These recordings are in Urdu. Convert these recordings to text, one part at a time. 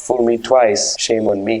Fool me twice, shame on me.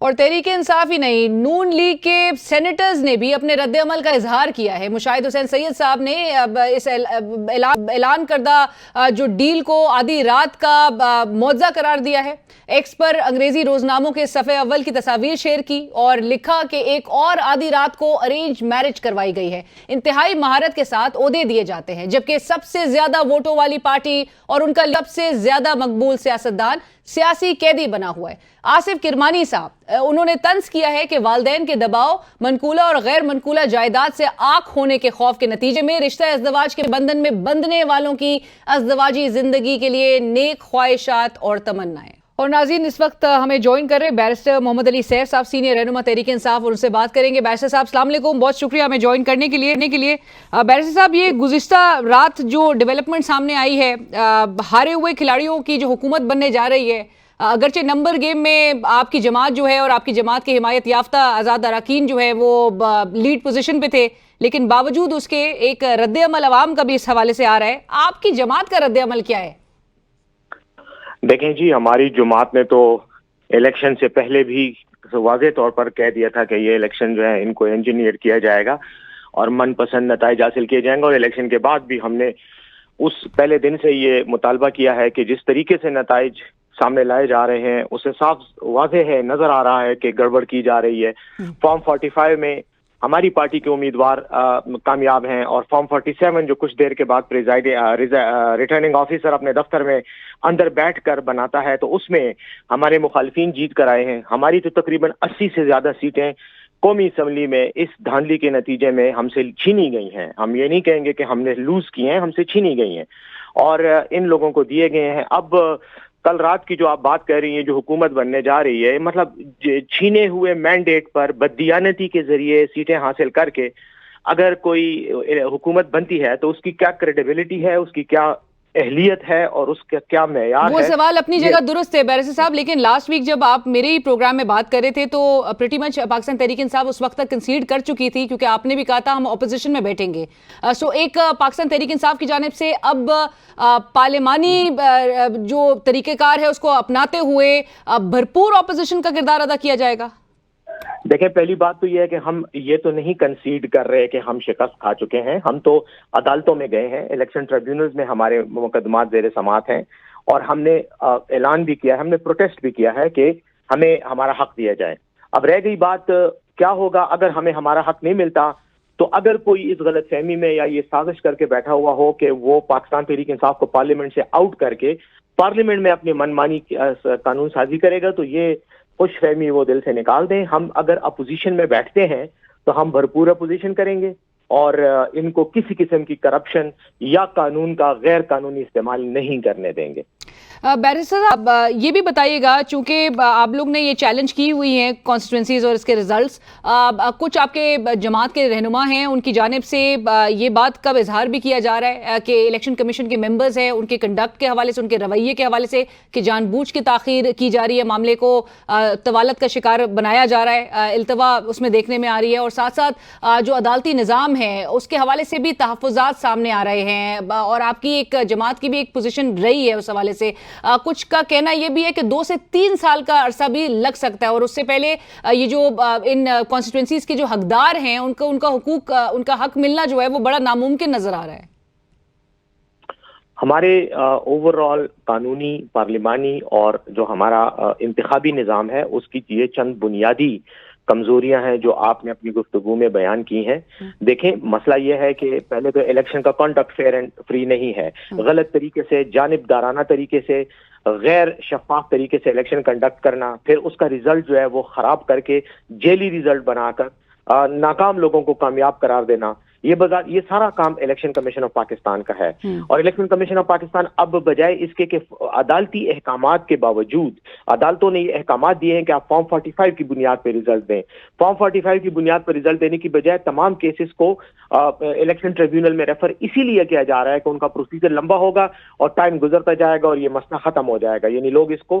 اور تحریک انصاف ہی نہیں، نون لیگ کے سینیٹرز نے بھی اپنے رد عمل کا اظہار کیا ہے۔ مشاہد حسین سید صاحب نے اس اعلان کردہ جو ڈیل کو آدھی رات کا معجزہ قرار دیا ہے۔ ایکس پر انگریزی روزناموں کے صفحے اول کی تصاویر شیئر کی اور لکھا کہ ایک اور آدھی رات کو ارینج میرج کروائی گئی ہے۔ انتہائی مہارت کے ساتھ عہدے دیے جاتے ہیں، جبکہ سب سے زیادہ ووٹوں والی پارٹی اور ان کا سب سے زیادہ مقبول سیاستدان سیاسی قیدی بنا ہوا ہے۔ آصف کرمانی صاحب، انہوں نے طنز کیا ہے کہ والدین کے دباؤ، منقولہ اور غیر منقولہ جائیداد سے آنکھ ہونے کے خوف کے نتیجے میں رشتہ ازدواج کے بندھن میں بندھنے والوں کی ازدواجی زندگی کے لیے نیک خواہشات اور تمنائیں۔ اور ناظرین، اس وقت ہمیں جوائن کر رہے بیرسٹر محمد علی سیف صاحب، سینئر رہنما تحریک انصاف، اور ان سے بات کریں گے۔ بیرسٹر صاحب السلام علیکم، بہت شکریہ ہمیں جوائن کرنے کے لیے۔ بیرسٹر صاحب، یہ گزشتہ رات جو ڈیولپمنٹ سامنے آئی ہے، ہارے ہوئے کھلاڑیوں کی جو حکومت بننے جا رہی ہے، اگرچہ نمبر گیم میں آپ کی جماعت جو ہے اور آپ کی جماعت کے حمایت یافتہ آزاد اراکین جو ہے وہ لیڈ پوزیشن پہ تھے، لیکن باوجود اس کے ایک رد عمل عوام کا بھی اس حوالے سے آ رہا ہے۔ آپ کی جماعت کا رد عمل کیا ہے؟ دیکھیں جی، ہماری جماعت نے تو الیکشن سے پہلے بھی واضح طور پر کہہ دیا تھا کہ یہ الیکشن جو ہے ان کو انجینئر کیا جائے گا اور من پسند نتائج حاصل کیے جائیں گے، اور الیکشن کے بعد بھی ہم نے اس پہلے دن سے یہ مطالبہ کیا ہے کہ جس طریقے سے نتائج سامنے لائے جا رہے ہیں اس سے صاف واضح ہے، نظر آ رہا ہے کہ گڑبڑ کی جا رہی ہے۔ فارم 45 میں ہماری پارٹی کے امیدوار کامیاب ہیں، اور فارم 47 جو کچھ دیر کے بعد ریٹرننگ آفیسر اپنے دفتر میں اندر بیٹھ کر بناتا ہے، تو اس میں ہمارے مخالفین جیت کر آئے ہیں۔ ہماری تو تقریباً 80 سے زیادہ سیٹیں قومی اسمبلی میں اس دھاندلی کے نتیجے میں ہم سے چھینی گئی ہیں۔ ہم یہ نہیں کہیں گے کہ ہم نے لوز کی ہیں، ہم سے چھینی گئی ہیں اور ان لوگوں کو دیے گئے ہیں۔ اب کل رات کی جو آپ بات کہہ رہی ہیں، جو حکومت بننے جا رہی ہے، مطلب چھینے ہوئے مینڈیٹ پر بددیانتی کے ذریعے سیٹیں حاصل کر کے اگر کوئی حکومت بنتی ہے تو اس کی کیا کریڈیبلٹی ہے، اس کی کیا اہلیت ہے اور اس کا کیا معیار ہے؟ وہ سوال اپنی جگہ درست ہے بیرسٹر صاحب، لیکن لاسٹ ویک جب آپ میرے ہی پروگرام میں بات کر رہے تھے تو پریٹی مچ پاکستان تحریک انصاف اس وقت تک کنسیڈ کر چکی تھی، کیونکہ آپ نے بھی کہا تھا ہم اپوزیشن میں بیٹھیں گے۔ سو ایک پاکستان تحریک انصاف کی جانب سے اب پارلیمانی جو طریقہ کار ہے اس کو اپناتے ہوئے بھرپور اپوزیشن کا کردار ادا کیا جائے گا۔ دیکھیں، پہلی بات تو یہ ہے کہ ہم یہ تو نہیں کنسیڈ کر رہے کہ ہم شکست کھا چکے ہیں۔ ہم تو عدالتوں میں گئے ہیں، الیکشن ٹریبیونلز میں ہمارے مقدمات زیر سماعت ہیں، اور ہم نے اعلان بھی کیا ہے، ہم نے پروٹیسٹ بھی کیا ہے کہ ہمیں ہمارا حق دیا جائے۔ اب رہ گئی بات کیا ہوگا اگر ہمیں ہمارا حق نہیں ملتا، تو اگر کوئی اس غلط فہمی میں یا یہ سازش کر کے بیٹھا ہوا ہو کہ وہ پاکستان تحریک انصاف کو پارلیمنٹ سے آؤٹ کر کے پارلیمنٹ میں اپنی من مانی قانون سازی کرے گا، تو یہ خوش فہمی وہ دل سے نکال دیں۔ ہم اگر اپوزیشن میں بیٹھتے ہیں تو ہم بھرپور اپوزیشن کریں گے اور ان کو کسی قسم کی کرپشن یا قانون کا غیر قانونی استعمال نہیں کرنے دیں گے۔ بیرسٹر صاحب یہ بھی بتائیے گا، چونکہ آپ لوگ نے یہ چیلنج کی ہوئی ہیں کانسٹیٹوئنسیز اور اس کے ریزلٹس، کچھ آپ کے جماعت کے رہنما ہیں ان کی جانب سے یہ بات کب اظہار بھی کیا جا رہا ہے کہ الیکشن کمیشن کے ممبرز ہیں ان کے کنڈکٹ کے حوالے سے، ان کے رویے کے حوالے سے کہ جان بوجھ کے تاخیر کی جا رہی ہے، معاملے کو طوالت کا شکار بنایا جا رہا ہے، التوا اس میں دیکھنے میں آ رہی ہے، اور ساتھ ساتھ جو عدالتی نظام ہے اس کے حوالے سے بھی تحفظات سامنے آ رہے ہیں، اور آپ کی ایک جماعت کی بھی ایک پوزیشن رہی ہے اس حوالے سے۔ کچھ کا کہنا یہ بھی ہے کہ 2 سے 3 سال کا عرصہ بھی لگ سکتا ہے، اور اس سے پہلے یہ جو ان کانسٹیٹوئنسیز کے جو حقدار ہیں ان کا حقوق، ان کا حق ملنا جو ہے وہ بڑا ناممکن نظر آ رہا ہے۔ ہمارے اوور آل قانونی، پارلیمانی اور جو ہمارا انتخابی نظام ہے اس کی یہ چند بنیادی کمزوریاں ہیں جو آپ نے اپنی گفتگو میں بیان کی ہیں۔ دیکھیں، مسئلہ یہ ہے کہ پہلے تو الیکشن کا کنڈکٹ فیئر اینڈ فری نہیں ہے، غلط طریقے سے، جانبدارانہ طریقے سے، غیر شفاف طریقے سے الیکشن کنڈکٹ کرنا، پھر اس کا ریزلٹ جو ہے وہ خراب کر کے جیلی ریزلٹ بنا کر ناکام لوگوں کو کامیاب قرار دینا، یہ سارا کام الیکشن کمیشن آف پاکستان کا ہے۔ اور الیکشن کمیشن آف پاکستان اب بجائے اس کے کہ عدالتی احکامات کے باوجود، عدالتوں نے یہ احکامات دیے ہیں کہ آپ فارم 45 کی بنیاد پہ ریزلٹ دیں، فارم 45 کی بنیاد پر ریزلٹ دینے کی بجائے تمام کیسز کو الیکشن ٹریبیونل میں ریفر اسی لیے کیا جا رہا ہے کہ ان کا پروسیجر لمبا ہوگا اور ٹائم گزرتا جائے گا اور یہ مسئلہ ختم ہو جائے گا، یعنی لوگ اس کو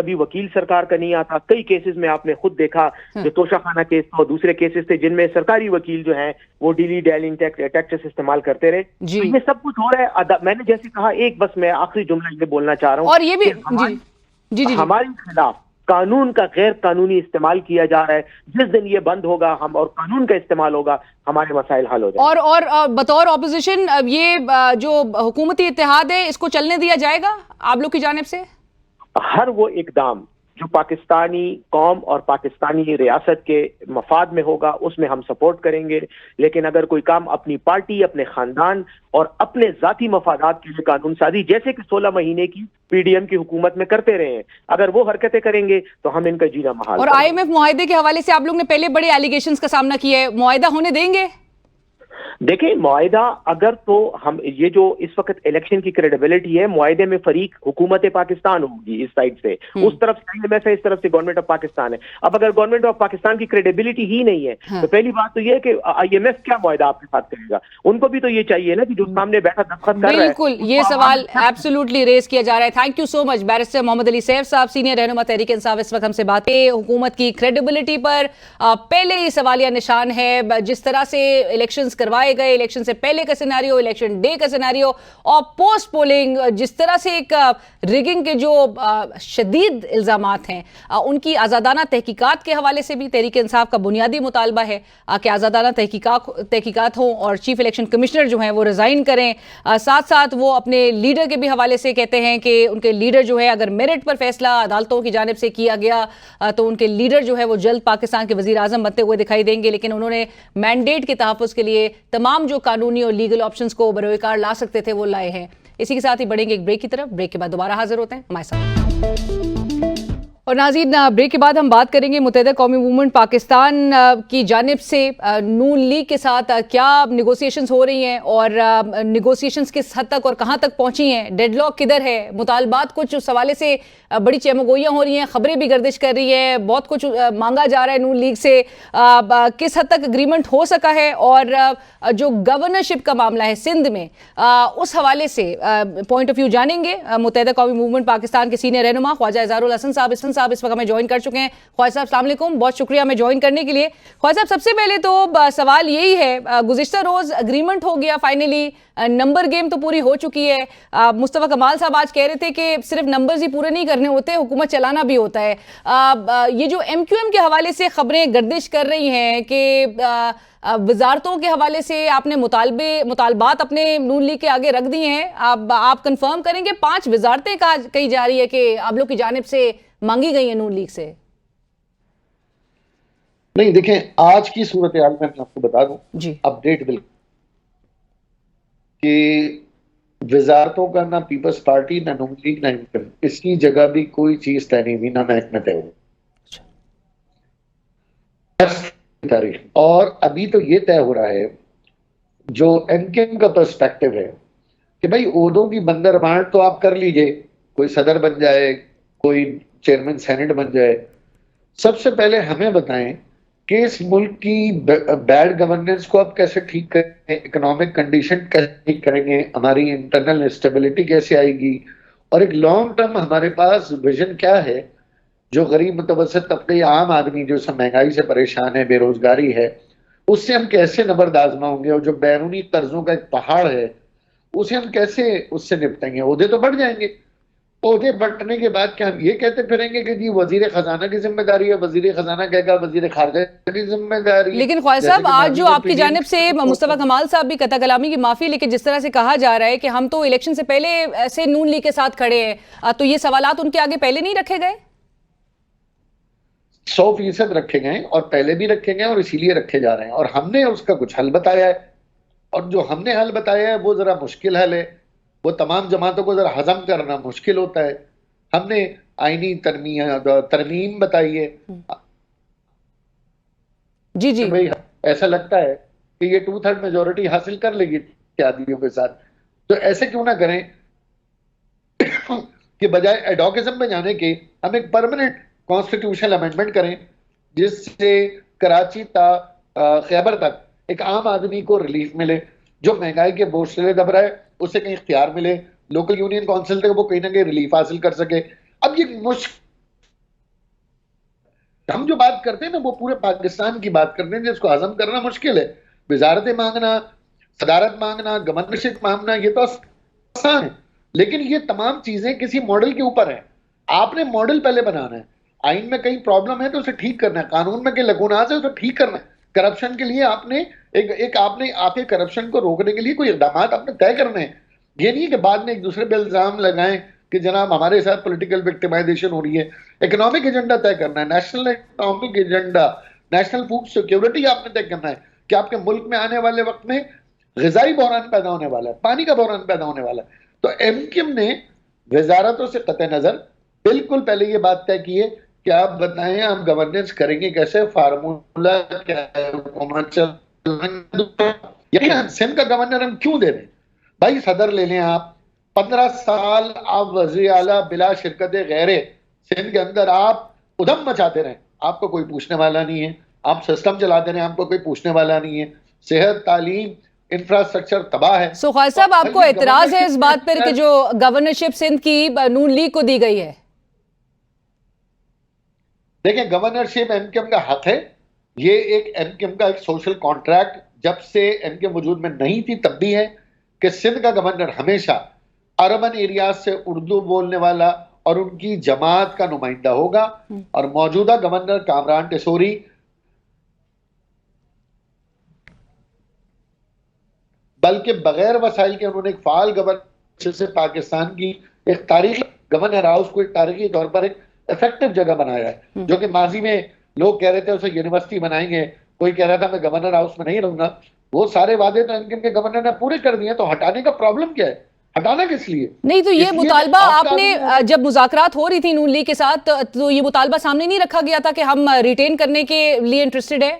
کبھی وکیل سرکار کا نہیں آتا. کئی کیسز میں آپ نے خود دیکھا جو توشہ خانہ کیس اور دوسرے کیسز تھے جن میں سرکاری وکیل جو ہیں وہ ڈیلی ڈیلنگ ٹیکٹس استعمال کرتے رہے. تو یہ سب کچھ ہو رہا ہے. میں نے جیسے کہا ایک بس میں آخری جملہ یہ بولنا چاہ رہا ہوں اور یہ بھی ہمارے خلاف قانون کا غیر قانونی استعمال کیا جا رہا ہے. جس دن یہ بند ہوگا ہم اور قانون کا استعمال ہوگا ہمارے مسائل حل ہو جائیں گے. اور بطور اپوزیشن یہ جو حکومتی اتحاد ہے اس کو چلنے دیا جائے گا آپ لوگ کی جانب سے؟ ہر وہ اقدام جو پاکستانی قوم اور پاکستانی ریاست کے مفاد میں ہوگا اس میں ہم سپورٹ کریں گے. لیکن اگر کوئی کام اپنی پارٹی، اپنے خاندان اور اپنے ذاتی مفادات کے لیے قانون سازی جیسے کہ 16 مہینے کی پی ڈی ایم کی حکومت میں کرتے رہے ہیں، اگر وہ حرکتیں کریں گے تو ہم ان کا جینا محال. اور آئی ایم ایف معاہدے کے حوالے سے آپ لوگ نے پہلے بڑے ایلیگیشنز کا سامنا کیا ہے، معاہدہ ہونے دیں گے؟ دیکھیں معاہدہ اگر تو ہم یہ جو اس وقت الیکشن کی کریڈیبلٹی ہے معاہدے میں فریق حکومت پاکستان ہوگی اس سائڈ سے، اس طرف سے آئی ایم ایف ہے، اس طرف سے گورنمنٹ آف پاکستان ہے. اب اگر گورنمنٹ آف پاکستان کی کریڈیبلٹی ہی نہیں ہے تو پہلی بات تو یہ ہے کہ آئی ایم ایف کیا معاہدہ آپ کے ساتھ کرے گا. ان کو بھی تو یہ چاہیے نا کہ جو سامنے بیٹھا دستخط کر رہا ہے. بالکل یہ سوال ایبسولوٹلی ریز کیا جا رہا ہے. Thank you so much barrister Muhammad Ali Saif sahib, senior رہنما تحریک انصاف، اس وقت ہم سے بات کی. حکومت کی کریڈیبلٹی پر پہلے ہی سوالیہ نشان ہے. جس طرح سے الیکشنز کروائے گئے، الیکشن سے پہلے کا سیناریو، الیکشن ڈے کا سیناریو اور پوسٹ پولنگ، جس طرح سے ایک ریگنگ کے جو شدید الزامات ہیں ان کی آزادانہ تحقیقات کے حوالے سے بھی تحریک انصاف کا بنیادی مطالبہ ہے کہ آزادانہ تحقیقات ہوں اور چیف الیکشن کمشنر جو ہیں وہ ریزائن کریں. ساتھ ساتھ وہ اپنے لیڈر کے بھی حوالے سے کہتے ہیں کہ ان کے لیڈر جو ہے اگر میرٹ پر فیصلہ عدالتوں کی جانب سے کیا گیا تو ان کے لیڈر جو ہے وہ جلد پاکستان کے وزیر اعظم بنتے ہوئے دکھائی دیں گے. لیکن انہوں نے مینڈیٹ کے تحفظ کے لیے تمام جو قانونی اور لیگل آپشنز کو بروئے کار لا سکتے تھے وہ لائے ہیں. اسی کے ساتھ ہی بڑھیں گے ایک بریک کی طرف. بریک کے بعد دوبارہ حاضر ہوتے ہیں ہمارے ساتھ. اور ناظرین بریک کے بعد ہم بات کریں گے متحدہ قومی موومنٹ پاکستان کی جانب سے نون لیگ کے ساتھ کیا نیگوسیشنز ہو رہی ہیں اور نیگوسیشنز کس حد تک اور کہاں تک پہنچی ہیں، ڈیڈ لاک کدھر ہے، مطالبات کچھ اس حوالے سے بڑی چیمگوئیاں ہو رہی ہیں، خبریں بھی گردش کر رہی ہیں، بہت کچھ مانگا جا رہا ہے نون لیگ سے، کس حد تک اگریمنٹ ہو سکا ہے اور جو گورنرشپ کا معاملہ ہے سندھ میں اس حوالے سے پوائنٹ آف ویو جانیں گے. متحدہ قومی موومنٹ پاکستان کے سینئر رہنما خواجہ اظہار الحسن صاحب اس وقت ہمیں جوائن کر چکے ہیں. خواجہ صاحب السلام علیکم، بہت شکریہ ہمیں جوائن کرنے کے لیے. خواجہ صاحب سب سے پہلے تو سوال یہی ہے، گزشتہ روز اگریمنٹ ہو گیا فائنلی، نمبر گیم تو پوری ہو چکی ہے. مصطفیٰ کمال صاحب آج کہہ رہے تھے کہ صرف نمبرز ہی پورے نہیں کرنے ہوتے، حکومت چلانا بھی ہوتا ہے. یہ جو ایم کیو ایم کے حوالے سے خبریں گردش کر رہی ہیں کہ وزارتوں کے حوالے سے آپ نے مطالبات اپنے نون لیگ کے آگے رکھ دی ہیں، آپ کنفرم کریں گے 5 وزارتیں کہی جا رہی ہے کہ آپ لوگ کی جانب سے مانگی گئی ہیں نون لیگ سے؟ نہیں دیکھیں آج کی صورتحال میں آپ کو بتا دوں جی اپڈیٹ بالکل کہ وزارتوں کا نہ پیپلز پارٹی نہ نون لیگ نہ انکم اس کی جگہ بھی کوئی چیز طے نہیں ہوئی، نہ محکمہ طے ہوئی تاریخ. اور ابھی تو یہ طے ہو رہا ہے جو انکم کا پرسپیکٹو ہے کہ بھائی عہدوں کی بندر بانٹ تو آپ کر لیجئے، کوئی صدر بن جائے، کوئی چیئرمین سینٹ بن جائے. سب سے پہلے ہمیں بتائیں کہ اس ملک کی بیڈ گورننس کو آپ کیسے ٹھیک کریں گے، اکنامک کنڈیشن کیسے ٹھیک کریں گے، ہماری انٹرنل اسٹیبلٹی کیسے آئے گی، اور ایک لانگ ٹرم ہمارے پاس ویژن کیا ہے جو غریب متوسط طبقے عام آدمی جو سب مہنگائی سے پریشان ہے، بے روزگاری ہے، اس سے ہم کیسے نبرد آزما ہوں گے، اور جو بیرونی قرضوں کا ایک پہاڑ ہے اسے ہم کیسے اس سے نپٹیں گے. عہدے تو بڑھ جائیں گے، عہدے بٹنے کے بعد کیا ہم یہ کہتے پھریں گے کہ جی وزیر خزانہ کی ذمہ داری ہے، وزیر خزانہ کہے گا وزیر خارجہ کی ذمہ داری. لیکن خواجہ صاحب آج جو آپ کی جانب سے مصطفیٰ کمال صاحب بھی قطع کلامی کی معافی، لیکن جس طرح سے کہا جا رہا ہے کہ ہم تو الیکشن سے پہلے ایسے نون لیگ کے ساتھ کھڑے ہیں، تو یہ سوالات ان کے آگے پہلے نہیں رکھے گئے؟ 100% رکھے گئے اور پہلے بھی رکھے گئے اور اسی لیے رکھے جا رہے ہیں، اور ہم نے اس کا کچھ حل بتایا ہے، اور جو ہم نے حل بتایا ہے وہ ذرا مشکل حل ہے، وہ تمام جماعتوں کو ذرا ہضم کرنا مشکل ہوتا ہے. ہم نے آئینی ترمیم بتائی ہے. جی جی بھائی ایسا لگتا ہے کہ یہ 2/3 میجورٹی حاصل کر لے گی اتحادیوں کے ساتھ، تو ایسے کیوں نہ کریں کہ بجائے ایڈوکزم میں جانے کے ہم ایک پرماننٹ کانسٹیٹیوشنل امینڈمنٹ کریں جس سے کراچی تا خیبر تک ایک عام آدمی کو ریلیف ملے، جو مہنگائی کے بوجھ سے دب رہا ہے اسے کہیں اختیار ملے، لوکل یونین کونسل تک وہ کہیں نہ کہیں ریلیف حاصل کر سکے. اب یہ ہم جو بات کرتے ہیں نا وہ پورے پاکستان کی بات کرتے ہیں جس کو ہضم کرنا مشکل ہے. وزارتیں مانگنا, صدارت مانگنا, گورنرشپ مانگنا, یہ تو آسان ہے, لیکن یہ تمام چیزیں کسی ماڈل کے اوپر ہیں. آپ نے ماڈل پہلے بنانا ہے. آئین میں کہیں پرابلم ہے تو اسے ٹھیک کرنا ہے, قانون میں کہیں لکونات ہے اسے ٹھیک کرنا ہے. کرپشن کے لیے آپ نے آپ کے کرپشن کو روکنے کے لیے کوئی اقدامات آپ نے طے کرنے ہیں. یہ نہیں کہ بعد میں ایک دوسرے پہ الزام لگائیں کہ جناب ہمارے ساتھ پولیٹیکل وکٹمائزیشن ہو رہی ہے. اکنامک ایجنڈا طے کرنا ہے, national economic agenda, national food security آپ نے طے کرنا ہے کہ آپ کے ملک میں آنے والے وقت میں غذائی بحران پیدا ہونے والا ہے, پانی کا بحران پیدا ہونے والا ہے. تو ایم کیو ایم نے وزارتوں سے قطع نظر بالکل پہلے یہ بات طے کی ہے کہ آپ بتائیں ہم گورننس کریں گے کیسے, فارمولا کیا ہے, حکومت سندھ کا گورنر ہم کیوں دے رہے ہیں؟ بھائی صدر لے لیں آپ, 15 سال آپ وزیر اعلیٰ بلا شرکت غیرے سندھ کے اندر آپ ادھم مچاتے رہیں, آپ کو کوئی پوچھنے والا نہیں ہے. آپ سسٹم چلاتے رہیں, آپ کو کوئی پوچھنے والا نہیں ہے. صحت, تعلیم, انفراسٹرکچر تباہ ہے. سو خواجہ صاحب آپ کو اعتراض ہے اس بات پر کہ جو گورنرشپ سندھ کی نون لیگ کو دی گئی ہے؟ دیکھیں گورنرشپ ایم کیو ایم کا حق ہے. یہ ایک ایم کیو ایم کا ایک سوشل کانٹریکٹ جب سے ایم کیو ایم وجود میں نہیں تھی تب بھی ہے کہ سندھ کا گورنر ہمیشہ اربن ایریاز سے اردو بولنے والا اور ان کی جماعت کا نمائندہ ہوگا. اور موجودہ گورنر کامران ٹیسوری بلکہ بغیر وسائل کے انہوں نے ایک فعال گورنر سے پاکستان کی ایک تاریخی گورنر ہاؤس کو ایک تاریخی طور پر ایک ایفیکٹو جگہ بنایا ہے, جو کہ ماضی میں لوگ کہہ رہے تھے اسے یونیورسٹی بنائیں گے, کوئی کہہ رہا تھا میں گورنر ہاؤس میں نہیں رہوں گا. وہ سارے وعدے تو ان کے گورنر نے پورے کر دیے, تو ہٹانے کا پرابلم کیا ہے؟ ہٹانا کس لیے نہیں؟ تو یہ مطالبہ آپ نے جب مذاکرات ہو رہی تھی نون لیگ کے ساتھ تو یہ مطالبہ سامنے نہیں رکھا گیا تھا کہ ہم ریٹین کرنے کے لیے انٹرسٹڈ ہے؟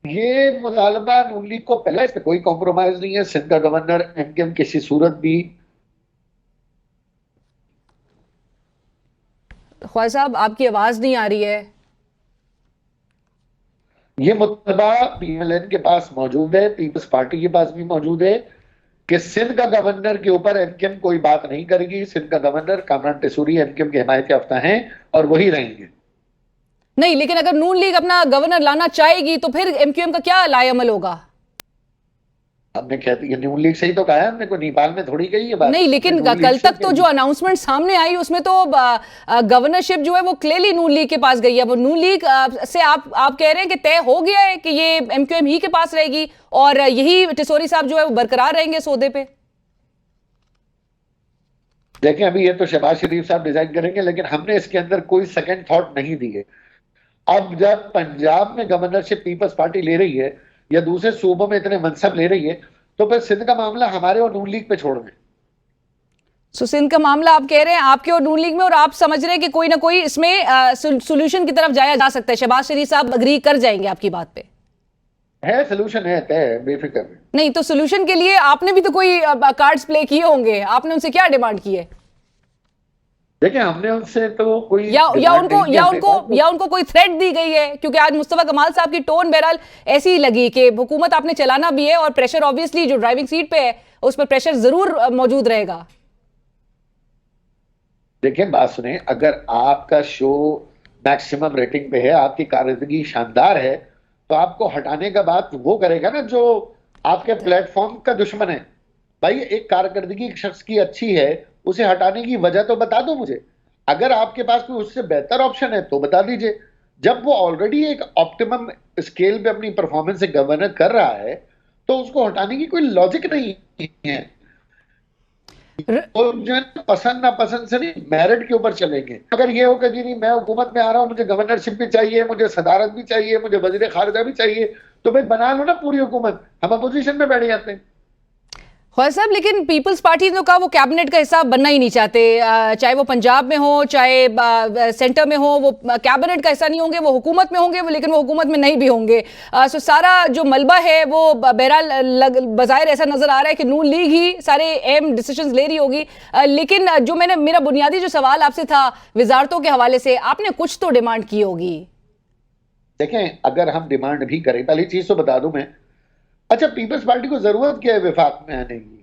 یہ مطالبہ نون لیگ کو پہلے اس پہ کوئی کمپرومائز نہیں ہے. سندھ کا گورنر ایم کیو ایم کسی صورت بھی. خواجہ صاحب آپ کی آواز نہیں آ رہی ہے. یہ مطالبہ پی ایل این کے پاس موجود ہے, پیپلز پارٹی کے پاس بھی موجود ہے کہ سندھ کا گورنر کے اوپر ایم کیو ایم کوئی بات نہیں کرے گی. سندھ کا governor Kamran Tessori M Q M کے حمایت یافتہ ہیں اور وہی رہیں گے. نہیں, لیکن اگر نون لیگ اپنا گورنر لانا چاہے گی تو پھر ایم کیو ایم کا کیا لائے عمل ہوگا؟ ہم نے کہتے ہیں نون لیگ سے ہی تو کہا ہے, ہم نے کوئی نیپال میں تھوڑی کہی ہے بات. نہیں, لیکن کل تک تو جو اناؤنسمنٹ سامنے آئی اس میں تو گورنرشپ جو ہے وہ کلیئرلی نون لیگ کے پاس گئی ہے. وہ نون لیگ سے آپ کہہ رہے ہیں کہ طے ہو گیا ہے کہ یہ ایم کیو ایم ہی کے پاس رہے گی اور یہی ٹیسوری صاحب جو ہے وہ برقرار رہیں گے سودے پہ؟ دیکھیں ابھی یہ تو شہباز شریف صاحب ڈیزائن کریں گے, لیکن ہم نے اس کے اندر کوئی سیکنڈ تھاٹ نہیں دی ہے. اب جب پنجاب میں گورنرشپ پیپلز پارٹی لے رہی ہے یا دوسرے صوبوں میں اتنے منصب لے رہی ہے تو پھر سندھ کا معاملہ ہمارے اور نون لیگ پہ چھوڑ دیں. سو سندھ کا معاملہ آپ کہہ رہے ہیں آپ کے اور نون لیگ میں, اور آپ سمجھ رہے ہیں کہ کوئی نہ کوئی اس میں سولوشن کی طرف جایا جا سکتا ہے. شہباز شریف صاحب اگری کر جائیں گے آپ کی بات پہ؟ ہے سولوشن ہے, طے, بے فکر نہیں. تو سولوشن کے لیے آپ نے بھی تو کوئی کارڈز پلے کیے ہوں گے, آپ نے ان سے کیا ڈیمانڈ کی ہے؟ دیکھیں ہم نے ان سے تو کوئی یا ان کو کوئی تھریٹ دی گئی ہے؟ کیونکہ آج مصطفیٰ کمال صاحب کی ٹون بہرحال ایسی ہی لگی کہ حکومت آپ نے چلانا بھی ہے اور پریشر آبویسلی جو ڈرائیونگ سیٹ پہ ہے اس پر پریشر ضرور موجود رہے گا. دیکھیں بات سنیں, اگر آپ کا شو میکسیمم ریٹنگ پہ ہے, آپ کی کارکردگی شاندار ہے, تو آپ کو ہٹانے کا بات وہ کرے گا نا جو آپ کے پلیٹ فارم کا دشمن ہے. بھائی ایک کارکردگی ایک شخص کی اچھی ہے, اسے ہٹانے کی وجہ تو بتا دو مجھے. اگر آپ کے پاس کوئی اس سے بہتر آپشن ہے تو بتا دیجئے. جب وہ آلریڈی ایک آپٹیمم اسکیل پہ اپنی پرفارمنس سے گورنر کر رہا ہے تو اس کو ہٹانے کی کوئی لاجک نہیں ہے. پسند نہ پسند سے نہیں, میرٹ کے اوپر چلیں گے. اگر یہ ہو کہ جی نہیں میں حکومت میں آ رہا ہوں, مجھے گورنرشپ بھی چاہیے, مجھے صدارت بھی چاہیے, مجھے وزیر خارجہ بھی چاہیے, تو بھائی بنا لو نا پوری حکومت, ہم اپوزیشن میں بیٹھ جاتے ہیں. خواجہ صاحب لیکن پیپلز پارٹی نے کہا وہ کیبنٹ کا حصہ بننا ہی نہیں چاہتے, چاہے وہ پنجاب میں ہو چاہے سینٹر میں ہو, وہ کیبنٹ کا حصہ نہیں ہوں گے, وہ حکومت میں ہوں گے, لیکن وہ حکومت میں نہیں بھی ہوں گے. سو سارا جو ملبہ ہے وہ بہرحال بظاہر ایسا نظر آ رہا ہے کہ نون لیگ ہی سارے اہم ڈیسیشنز لے رہی ہوگی. لیکن جو میرا بنیادی جو سوال آپ سے تھا وزارتوں کے حوالے سے, آپ نے کچھ تو ڈیمانڈ کی ہوگی. دیکھیں اگر ہم ڈیمانڈ بھی کریں, پہلی چیز تو بتا دوں میں, اچھا پیپلز پارٹی کو ضرورت کیا ہے وفاق میں آنے کی؟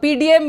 PDM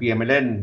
PMLN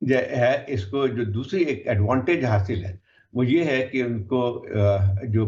جو ہے اس کو جو دوسری ایک ایڈوانٹیج حاصل ہے وہ یہ ہے کہ ان کو جو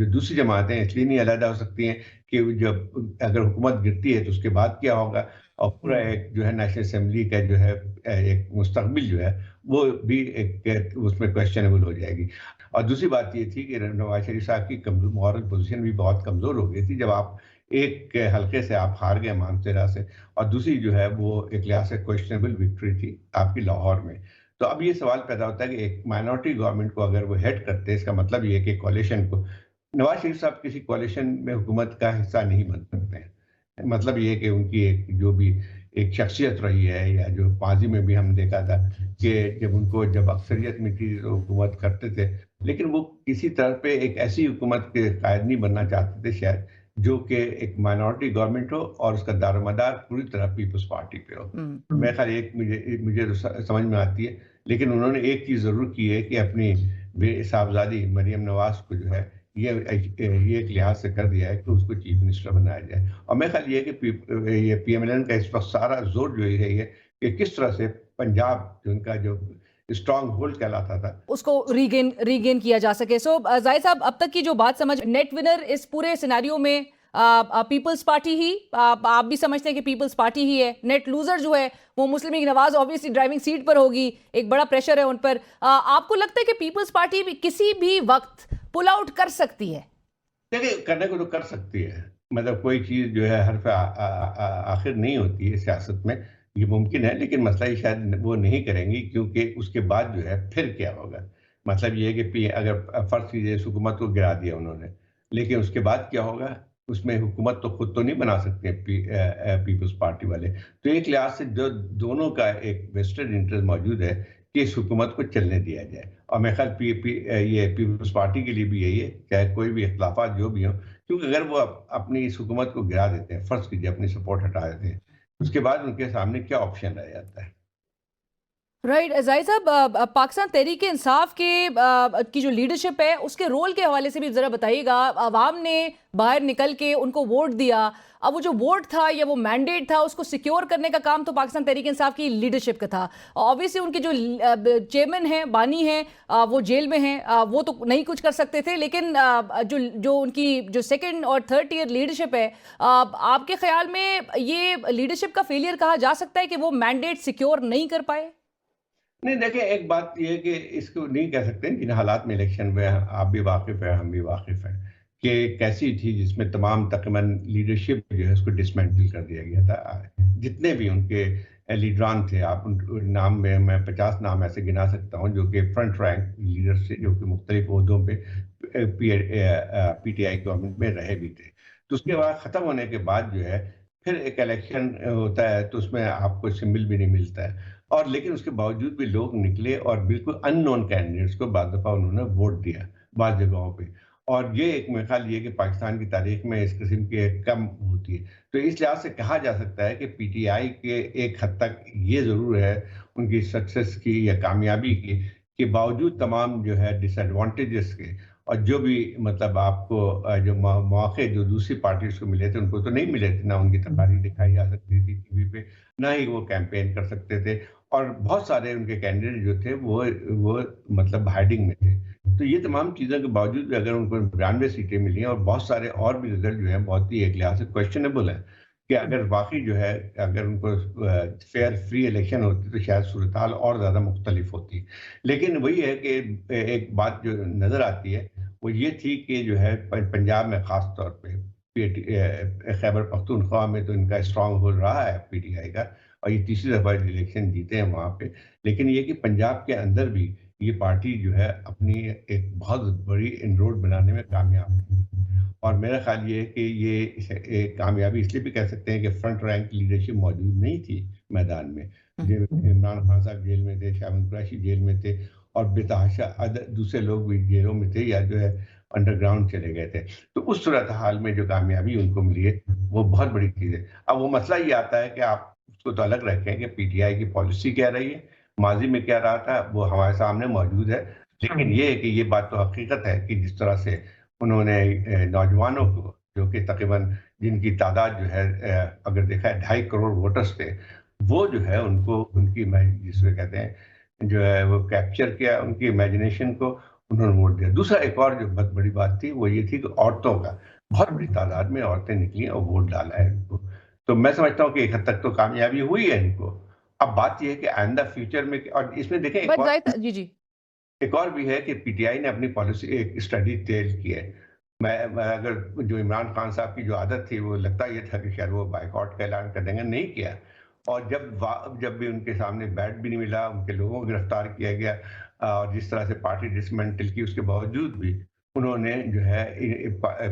دوسری جماعتیں اس لیے نہیں علیحدہ ہو سکتی ہیں کہ جب اگر حکومت گرتی ہے تو اس کے بعد کیا ہوگا، اور پورا ایک جو ہے نیشنل اسمبلی کا جو ہے ایک مستقبل جو ہے وہ بھی ایک اس میں کویسچنیبل ہو جائے گی۔ اور دوسری بات یہ تھی کہ نواز شریف صاحب کی مورل پوزیشن بھی بہت کمزور ہو گئی تھی جب آپ ایک حلقے سے آپ ہار گئے مانسیرا سے، اور دوسری جو ہے وہ ایک لحاظ سے کویسچنیبل وکٹری تھی آپ کی لاہور میں۔ تو اب یہ سوال پیدا ہوتا ہے کہ ایک مائنورٹی گورنمنٹ کو اگر وہ ہیڈ کرتے اس کا مطلب یہ ہے کہ کولیشن کو، نواز شریف صاحب کسی کولیشن میں حکومت کا حصہ نہیں بن سکتے ہیں۔ مطلب یہ کہ ان کی ایک جو بھی ایک شخصیت رہی ہے، یا جو ماضی میں بھی ہم دیکھا تھا کہ جب ان کو جب اکثریت میں تھی تو حکومت کرتے تھے، لیکن وہ کسی طرح پہ ایک ایسی حکومت کے قائد نہیں بننا چاہتے تھے شاید جو کہ ایک مائنورٹی گورنمنٹ ہو اور اس کا دار و مدار پوری طرح پیپلز پارٹی پہ ہو۔ میں خیال ایک مجھے سمجھ میں آتی ہے، لیکن انہوں نے ایک چیز ضرور کی ہے کہ اپنی صاحبزادی مریم نواز کو جو ہے یہ ایک لحاظ سے کر دیا ہے کہ اس کو چیف منسٹر بنایا جائے۔ اور میں خیال یہ کہ یہ پی ایم ایل این کا اس وقت سارا زور جو ہے یہ کہ کس طرح سے پنجاب جو ان کا جو اسٹرانگ ہولڈ کہلاتا تھا اس کو ریگین کیا جا سکے۔ سو زاہد صاحب، اب تک کی جو بات سمجھ، نیٹ ونر اس پورے سیناریو میں پیپلز پارٹی ہی، آپ بھی سمجھتے ہیں کہ پیپلز پارٹی ہی ہے؟ نیٹ لوزر جو ہے وہ مسلم لیگ نواز آبویسلی ڈرائیونگ سیٹ پر ہوگی، ایک بڑا پریشر ہے ان پر۔ آپ کو لگتا ہے کہ پیپلز پارٹی بھی کسی بھی وقت پل آؤٹ کر سکتی ہے؟ دیکھیں، کرنے کو تو کر سکتی ہے، مطلب کوئی چیز جو ہے حرف آخر نہیں ہوتی ہے سیاست میں، یہ ممکن ہے، لیکن مسئلہ یہ شاید وہ نہیں کریں گی، کیونکہ اس کے بعد جو ہے پھر کیا ہوگا۔ مطلب یہ ہے کہ اگر فرض کیجیے حکومت کو گرا دیا انہوں نے، لیکن اس کے بعد کیا ہوگا؟ اس میں حکومت تو خود تو نہیں بنا سکتے پیپلز پارٹی والے، تو ایک لحاظ سے جو دونوں کا ایک ویسٹڈ انٹرسٹ موجود ہے کہ اس حکومت کو چلنے دیا جائے۔ اور میں خیال یہ پیپلز پارٹی کے لیے بھی یہی ہے، چاہے کوئی بھی اختلافات جو بھی ہوں، کیونکہ اگر وہ اپنی اس حکومت کو گرا دیتے ہیں، فرض کیجیے اپنی سپورٹ ہٹا دیتے ہیں، اس کے بعد ان کے سامنے کیا آپشن رہ جاتا ہے؟ رائٹ زاہد صاحب، پاکستان تحریک انصاف کی جو لیڈرشپ ہے اس کے رول کے حوالے سے بھی ذرا بتائیے گا۔ عوام نے باہر نکل کے ان کو ووٹ دیا، اب وہ جو ووٹ تھا یا وہ مینڈیٹ تھا اس کو سیکیور کرنے کا کام تو پاکستان تحریک انصاف کی لیڈرشپ کا تھا۔ آبویسلی ان کے جو چیئرمین ہیں، بانی ہیں، وہ جیل میں ہیں، وہ تو نہیں کچھ کر سکتے تھے، لیکن جو ان کی جو سیکنڈ اور تھرڈ ٹیئر لیڈرشپ ہے، آپ کے خیال میں یہ لیڈرشپ کا فیلئر کہا جا سکتا ہے کہ وہ مینڈیٹ سیکیور نہیں کر پائے؟ نہیں، دیکھیں، ایک بات یہ ہے کہ اس کو نہیں کہہ سکتے جن حالات میں الیکشن میں آپ بھی واقف ہیں، ہم بھی واقف ہیں کہ کیسی تھی، جس میں تمام تقریباً لیڈرشپ جو ہے اس کو ڈسمینٹل کر دیا گیا تھا۔ جتنے بھی ان کے لیڈران تھے، آپ ان نام میں 50 نام ایسے گنا سکتا ہوں جو کہ فرنٹ رینک لیڈر سے، جو کہ مختلف عہدوں پہ پی ٹی آئی گورنمنٹ میں رہے بھی تھے۔ تو اس کے بعد ختم ہونے کے بعد جو ہے پھر ایک الیکشن ہوتا ہے، تو اس میں آپ کو سمبل بھی نہیں ملتا ہے، اور لیکن اس کے باوجود بھی لوگ نکلے اور بالکل ان نون کینڈیڈیٹس کو بعض دفعہ انہوں نے ووٹ دیا بعض جگہوں پہ، اور یہ ایک میرے خیال یہ کہ پاکستان کی تاریخ میں اس قسم کی کم ہوتی ہے۔ تو اس لحاظ سے کہا جا سکتا ہے کہ پی ٹی آئی کے ایک حد تک یہ ضرور ہے ان کی سکسیس کی یا کامیابی کی کہ باوجود تمام جو ہے ڈس ایڈوانٹیجز کے، اور جو بھی مطلب آپ کو جو مواقع جو دوسری پارٹیز کو ملے تھے ان کو تو نہیں ملے تھے، نہ ان کی تقاریر دکھائی جا سکتی تھی ٹی وی پہ، نہ ہی وہ کیمپین کر سکتے تھے، اور بہت سارے ان کے کینڈیڈیٹ جو تھے وہ مطلب ہائڈنگ میں تھے۔ تو یہ تمام چیزوں کے باوجود بھی اگر ان کو 92 سیٹیں ملی ہیں، اور بہت سارے اور بھی رزلٹ جو ہیں بہت ہی ایک لحاظ سے کویسچنیبل ہے کہ اگر واقعی جو ہے اگر ان کو فیئر فری الیکشن ہوتی تو شاید صورتحال اور زیادہ مختلف ہوتی۔ لیکن وہی ہے کہ ایک بات جو نظر آتی ہے وہ یہ تھی کہ جو ہے پنجاب میں خاص طور پہ خیبر پختونخوا میں تو ان کا اسٹرانگ ہولڈ رہا ہے پی ٹی آئی کا، اور یہ تیسری دفعہ الیکشن جیتے ہیں وہاں پہ، لیکن یہ کہ پنجاب کے اندر بھی یہ پارٹی جو ہے اپنی ایک بہت بڑی انروڈ بنانے میں کامیاب ہے۔ اور میرا خیال یہ ہے کہ یہ کامیابی اس لیے بھی کہہ سکتے ہیں کہ فرنٹ رینک لیڈرشپ موجود نہیں تھی میدان میں۔ عمران خان صاحب جیل میں تھے، شاہد قریشی جیل میں تھے، اور بتحاشا دوسرے لوگ بھی جیلوں میں تھے یا جو ہے انڈر گراؤنڈ چلے گئے تھے۔ تو اس صورتحال میں جو کامیابی ان کو ملی ہے وہ بہت بڑی چیز ہے۔ اب وہ مسئلہ یہ آتا ہے کہ آپ اس کو تو الگ رکھیں کہ پی ٹی آئی کی پالیسی کیا رہی ہے، ماضی میں کیا رہا تھا، وہ ہمارے سامنے موجود ہے، لیکن یہ ہے کہ یہ بات تو حقیقت ہے کہ جس طرح سے انہوں نے نوجوانوں کو، جو کہ تقریباً جن کی تعداد جو ہے اگر دیکھا ہے 2.5 کروڑ ووٹرز تھے، وہ جو ہے ان کی جس کو کہتے ہیں جو ہے وہ کیپچر کیا ان کی امیجنیشن کو، انہوں نے ووٹ دیا۔ دوسرا ایک اور جو بہت بڑی بات تھی وہ یہ تھی کہ عورتوں کا بہت بڑی تعداد میں عورتیں نکلی اور ووٹ ڈالا ہے ان کو، تو میں سمجھتا ہوں کہ ایک حد تک تو کامیابی ہوئی ہے ان کو۔ اب بات یہ ہے کہ آئندہ فیوچر میں، اور اس میں دیکھیں ایک اور بھی ہے کہ پی ٹی آئی نے اپنی پالیسی ایک اسٹڈی تیل کی ہے۔ میں اگر جو عمران خان صاحب کی جو عادت تھی وہ لگتا یہ تھا کہ شاید وہ بائیکاٹ کا اعلان کر دیں گے، نہیں کیا، اور جب بھی ان کے سامنے بیٹ بھی نہیں ملا، ان کے لوگوں کو گرفتار کیا گیا، اور جس طرح سے پارٹی ڈسمینٹل کی، اس کے باوجود بھی انہوں نے جو ہے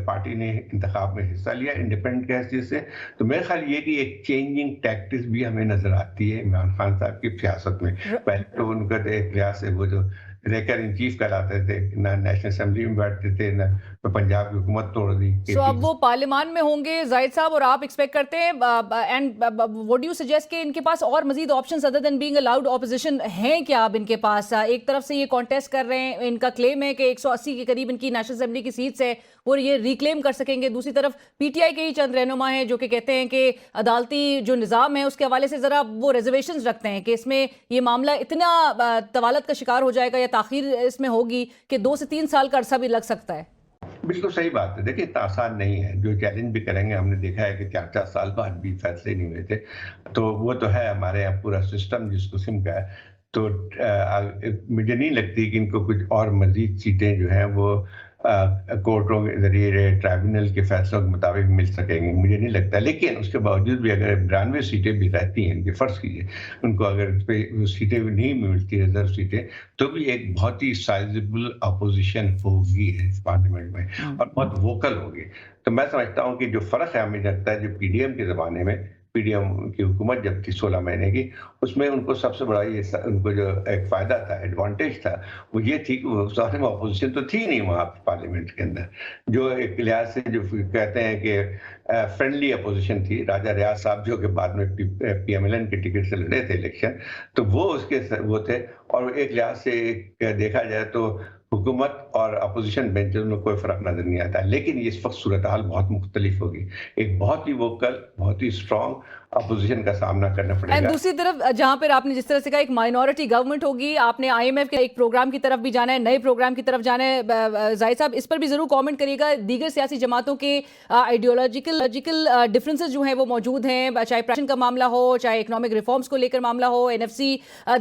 پارٹی نے انتخاب میں حصہ لیا انڈیپینڈنٹ کی حیثیت سے۔ تو میرا خیال یہ کہ ایک چینجنگ ٹیکٹکس بھی ہمیں نظر آتی ہے عمران خان صاحب کی سیاست میں۔ پہلے تو ان کا ایک لحاظ سے وہ جو ریکر ان چیف کہلاتے تھے، نہ نیشنل اسمبلی میں بیٹھتے تھے، نہ پنجاب کی حکومت توڑ دی۔ سو اب وہ پارلیمان میں ہوں گے زاہد صاحب، اور آپ ایکسپیکٹ کرتے ہیں اینڈ وڈ یو سجیسٹ کہ ان کے پاس اور مزید options other than being a loud opposition ہیں کیا اب ان کے پاس؟ ایک طرف سے یہ کانٹیسٹ کر رہے ہیں، ان کا کلیم ہے کہ 180 کے قریب ان کی نیشنل اسمبلی کی سیٹس ہے، وہ یہ ریکلیم کر سکیں گے۔ دوسری طرف پی ٹی آئی کے ہی چند رہنما ہیں جو کہ کہتے ہیں کہ عدالتی جو نظام ہے اس کے حوالے سے ذرا وہ ریزرویشنز رکھتے ہیں کہ اس میں یہ معاملہ اتنا طوالت کا شکار ہو جائے گا یا تاخیر اس میں ہوگی کہ 2 سے 3 سال کا عرصہ بھی لگ سکتا ہے۔ بالکل صحیح بات ہے۔ دیکھیں اتنا آسان نہیں ہے، جو چیلنج بھی کریں گے، ہم نے دیکھا ہے کہ 4 سال بعد بھی فیصلے نہیں ہوئے تھے، تو وہ تو ہے ہمارے یہاں پورا سسٹم جس قسم کا ہے، تو مجھے نہیں لگتی کہ ان کو کچھ اور مزید سیٹیں جو ہیں وہ کورٹوں کے ذریعے ٹرائبونل کے فیصلوں کے مطابق مل سکیں گے، مجھے نہیں لگتا۔ لیکن اس کے باوجود بھی اگر 92 سیٹیں بھی رہتی ہیں، کہ فرض کیجیے ان کو اگر سیٹیں بھی نہیں ملتی ریزرو سیٹیں، تو بھی ایک بہت ہی سائزبل اپوزیشن ہوگی پارلیمنٹ میں اور بہت ووکل ہوگی۔ تو میں سمجھتا ہوں کہ جو فرق ہے ہمیں لگتا ہے جو پی ڈی ایم کے زمانے میں، پی ڈی ایم کی حکومت جب تھی 16 مہینے کی، اس میں ان کو سب سے بڑا یہ ان کو جو ایک فائدہ تھا، ایڈوانٹیج تھا، وہ یہ تھی کہ وہ سارے میں اپوزیشن تو تھی نہیں وہاں پارلیمنٹ کے اندر، جو ایک لحاظ سے جو کہتے ہیں کہ فرینڈلی اپوزیشن تھی۔ راجہ ریاض صاحب جو کہ بعد میں پی ایم ایل این کے ٹکٹ سے لڑے تھے الیکشن، تو وہ اس کے وہ تھے، اور ایک لحاظ سے دیکھا جائے تو حکومت اور اپوزیشن بینچز میں کوئی فرق نظر نہیں آتا، لیکن اس وقت صورتحال بہت مختلف ہوگی، ایک بہت ہی ووکل، بہت ہی اسٹرانگ اپوزیشن کا سامنا کرنا پڑے گا۔ دوسری طرف جہاں پر آپ نے جس طرح سے کہا ایک مائنورٹی گورنمنٹ ہوگی، آپ نے آئی ایم ایف کے ایک پروگرام کی طرف بھی جانا ہے، نئے پروگرام کی طرف جانا ہے، زاہد صاحب اس پر بھی ضرور کامنٹ کریے گا۔ دیگر سیاسی جماعتوں کے آئیڈیولوجیکل ڈفرینسز جو ہیں وہ موجود ہیں، چاہے پریشن کا معاملہ ہو، چاہے اکنامک ریفارمز کو لے کر معاملہ ہو، این ایف سی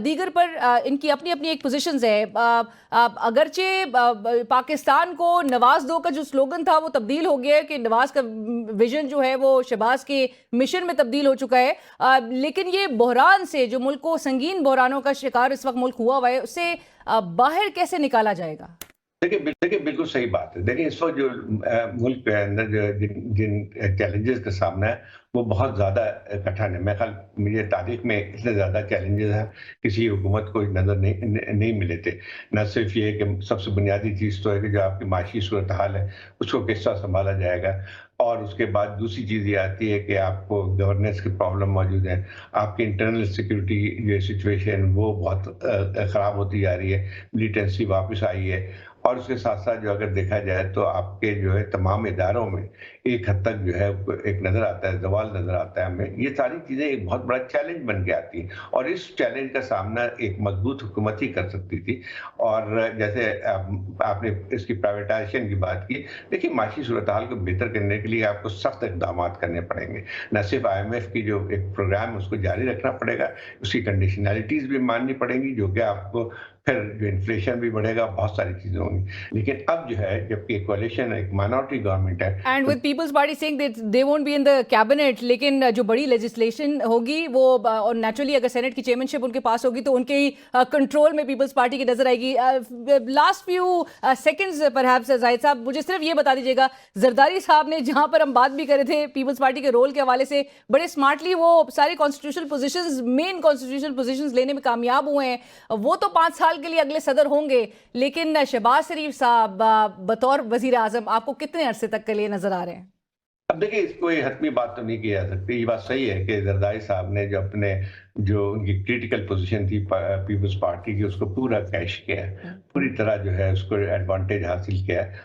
دیگر پر ان کی اپنی اپنی ایک پوزیشنز ہے۔ اگرچہ پاکستان کو نواز دو کا جو سلوگن تھا وہ تبدیل ہو گیا ہے کہ نواز کا ویژن جو ہے وہ شہباز کے مشن میں تبدیل ہو چکا ہے، لیکن یہ بحران سے جو ملک کو سنگین بحرانوں کا شکار اس وقت ملک ہوا ہے، اس سے باہر کیسے نکالا جائے گا؟ دیکھیں بالکل صحیح بات ہے۔ دیکھیں اس وقت جو ملک کے اندر جن چیلنجز کا سامنا ہے وہ بہت زیادہ کٹھن ہے۔ میں خیال مجھے تاریخ میں اتنے زیادہ چیلنجز ہیں کسی حکومت کو نظر نہیں ملے تھے۔ نہ صرف یہ کہ سب سے بنیادی چیز تو ہے کہ جو آپ کی معاشی صورتحال ہے اس کو کس طرح سنبھالا جائے گا، اور اس کے بعد دوسری چیز یہ آتی ہے کہ آپ کو گورننس کی پرابلم موجود ہے، آپ کی انٹرنل سیکورٹی جو سچویشن وہ بہت خراب ہوتی جا رہی ہے، ملیٹنسی واپس آئی ہے، اور اس کے ساتھ ساتھ جو اگر دیکھا جائے تو آپ کے جو ہے تمام اداروں میں ایک حد تک جو ہے ایک نظر آتا ہے، زوال نظر آتا ہے ہمیں۔ یہ ساری چیزیں ایک بہت بڑا چیلنج بن کے آتی ہیں، اور اس چیلنج کا سامنا ایک مضبوط حکومت ہی کر سکتی تھی۔ اور جیسے آپ نے اس کی پرائیویٹائزیشن کی بات کی، دیکھیے معاشی صورتحال کو بہتر کرنے کے لیے آپ کو سخت اقدامات کرنے پڑیں گے، نہ صرف آئی ایم ایف کی جو ایک پروگرام ہے اس کو جاری رکھنا پڑے گا، اس کی کنڈیشنلٹیز بھی ماننی پڑیں گی، جو کہ آپ کو پھر جو انفلیشن بھی بڑھے گا، بہت ساری چیزیں ہوں گی۔ لیکن اب جو ہے جبکہ کوalition ایک مائنورٹی گورنمنٹ ہے، and with Peoples Party saying that they won't be in the cabinet, لیکن جو بڑی لیجسلیشن ہوگی وہ، اور نیچرلی اگر سینٹ کی چیئرمین شپ ان کے پاس ہوگی تو ان کے ہی کنٹرول میں پیپلز پارٹی کی نظر آئے گی۔ لاسٹ فیو سیکنڈز پرہیپس زاہد صاحب مجھے صرف یہ بتا دیجیے گا، زرداری صاحب نے جہاں پر ہم بات بھی کرے تھے پیپلز پارٹی کے رول کے حوالے سے، بڑے اسمارٹلی وہ ساری کانسٹیٹیوشنل پوزیشنز، مین کانسٹیٹیوشنل پوزیشنز لینے میں کامیاب ہوئے ہیں۔ وہ تو 5 سال کے لیے اگلے صدر ہوں گے، لیکن شہباز شریف صاحب بطور وزیر اعظم آپ کو کتنے عرصے تک کے لیے نظر آ رہے ہیں؟ اب دیکھیں اس کو حتمی بات تو نہیں کی جا سکتی۔ یہ بات صحیح ہے کہ زرداری صاحب نے جو اپنے جو ان کی کریٹیکل پوزیشن تھی پیپلز پارٹی کی، اس کو پورا کیش کیا ہے، پوری طرح جو ہے اس کو ایڈوانٹیج حاصل کیا ہے،